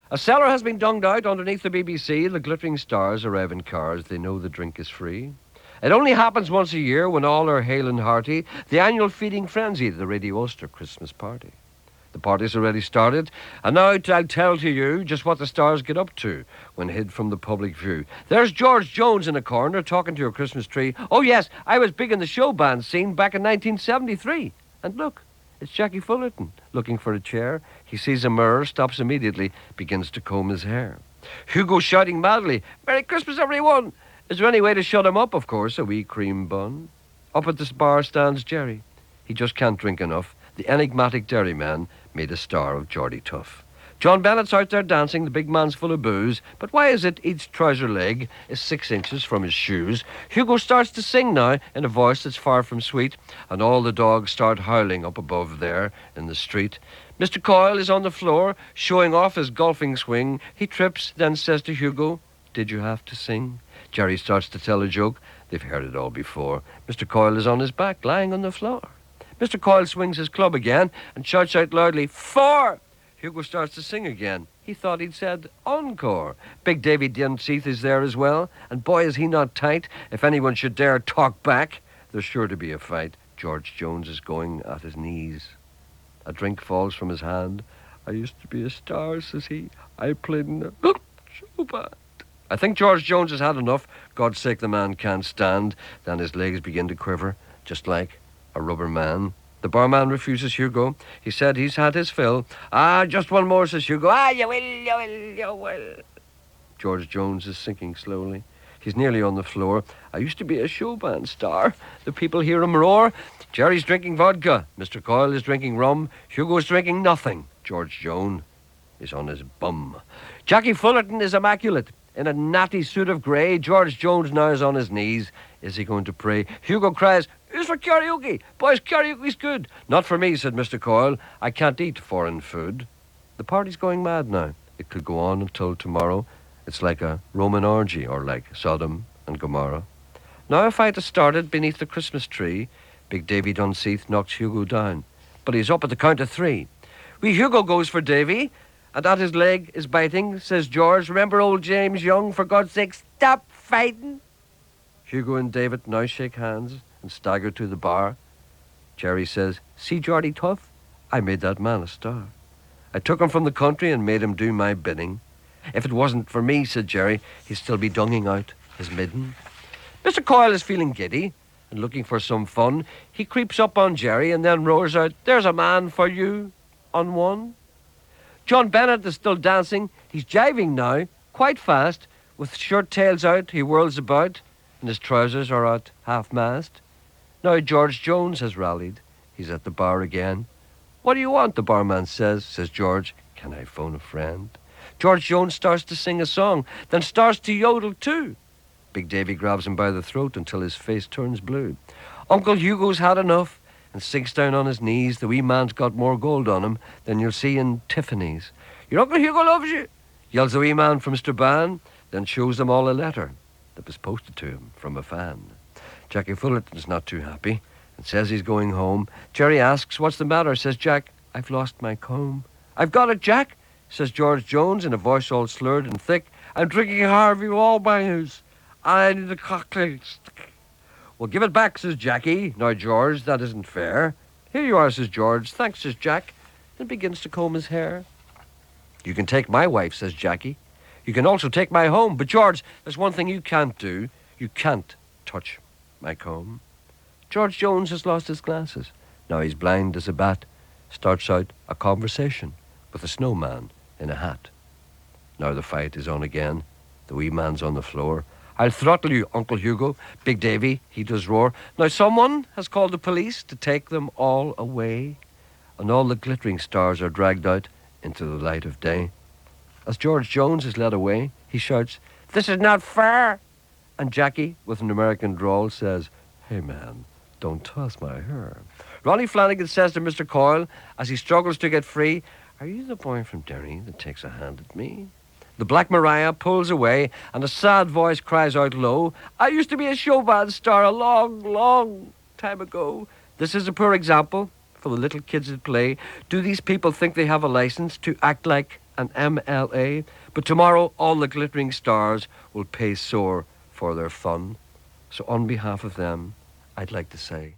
A cellar has been dunged out underneath the BBC. The glittering stars arrive in cars. They know the drink is free. It only happens once a year when all are hale and hearty. The annual feeding frenzy, the Radio Ulster Christmas party. The party's already started, and now I'll tell to you just what the stars get up to when hid from the public view. There's George Jones in a corner talking to your Christmas tree. Oh yes, I was big in the show band scene back in 1973. And look, it's Jackie Fullerton looking for a chair. He sees a mirror, stops immediately, begins to comb his hair. Hugo shouting madly, "Merry Christmas, everyone!" Is there any way to shut him up? Of course, a wee cream bun. Up at this bar stands Gerry. He just can't drink enough. The enigmatic dairyman made a star of Geordie Tough. John Bennett's out there dancing. The big man's full of booze. But why is it each trouser leg is 6 inches from his shoes? Hugo starts to sing now in a voice that's far from sweet, and all the dogs start howling up above there in the street. Mr. Coyle is on the floor, showing off his golfing swing. He trips, then says to Hugo, "Did you have to sing?" Gerry starts to tell a joke. They've heard it all before. Mr. Coyle is on his back, lying on the floor. Mr. Coyle swings his club again and shouts out loudly, "4!" Hugo starts to sing again. He thought he'd said encore. Big Davy Dempsey is there as well, and boy is he not tight. If anyone should dare talk back, there's sure to be a fight. George Jones is going at his knees. A drink falls from his hand. "I used to be a star," says he. "I played in the show band." I think George Jones has had enough. God's sake, the man can't stand. Then his legs begin to quiver, just like a rubber man. The barman refuses Hugo. He said he's had his fill. Just one more," says Hugo. You will, you will, you will." George Jones is sinking slowly. He's nearly on the floor. "I used to be a show band star." The people hear him roar. Gerry's drinking vodka. Mr. Coyle is drinking rum. Hugo's drinking nothing. George Jones is on his bum. Jackie Fullerton is immaculate. In a natty suit of grey, George Jones now is on his knees. Is he going to pray? Hugo cries, "Who's for karaoke? Boys, karaoke's good." "Not for me," said Mr. Coyle. "I can't eat foreign food." The party's going mad now. It could go on until tomorrow. It's like a Roman orgy, or like Sodom and Gomorrah. Now if I had started beneath the Christmas tree, Big Davy Dunseith knocks Hugo down. But he's up at the count of 3. Wee Hugo goes for Davy, and at his leg is biting, says George, "Remember old James Young? For God's sake, stop fighting." Hugo and David now shake hands and stagger to the bar. Gerry says, "See Geordie Tough? I made that man a star. I took him from the country and made him do my bidding. If it wasn't for me," said Gerry, "he'd still be dunging out his midden." Mr. Coyle is feeling giddy and looking for some fun. He creeps up on Gerry and then roars out, "There's a man for you on one." John Bennett is still dancing. He's jiving now, quite fast. With shirt tails out, he whirls about, and his trousers are at half-mast. Now George Jones has rallied. He's at the bar again. "What do you want?" the barman says George. "Can I phone a friend?" George Jones starts to sing a song, then starts to yodel too. Big Davy grabs him by the throat until his face turns blue. Uncle Hugo's had enough and sinks down on his knees. The wee man's got more gold on him than you'll see in Tiffany's. "Your Uncle Hugo loves you," yells the wee man from Strabane, then shows them all a letter that was posted to him from a fan. Jackie Fullerton's not too happy and says he's going home. Gerry asks, "What's the matter?" Says Jack, "I've lost my comb." "I've got it, Jack," says George Jones in a voice all slurred and thick. "I'm drinking Harvey Wallbangs. I need a cocktail stick." "Well, give it back," says Jackie. "Now, George, that isn't fair." "Here you are," says George. "Thanks," says Jack, and begins to comb his hair. "You can take my wife," says Jackie. "You can also take my home. But, George, there's one thing you can't do. You can't touch my comb." George Jones has lost his glasses. Now he's blind as a bat. Starts out a conversation with a snowman in a hat. Now the fight is on again. The wee man's on the floor. "I'll throttle you, Uncle Hugo." Big Davy, he does roar. Now someone has called the police to take them all away. And all the glittering stars are dragged out into the light of day. As George Jones is led away, he shouts, "This is not fair." And Jackie, with an American drawl, says, "Hey man, don't toss my hair." Ronnie Flanagan says to Mr. Coyle, as he struggles to get free, "Are you the boy from Derry that takes a hand at me?" The Black Maria pulls away, and a sad voice cries out low, "I used to be a show band star a long, long time ago." This is a poor example for the little kids at play. Do these people think they have a license to act like and MLA. But tomorrow, all the glittering stars will pay sore for their fun. So on behalf of them, I'd like to say...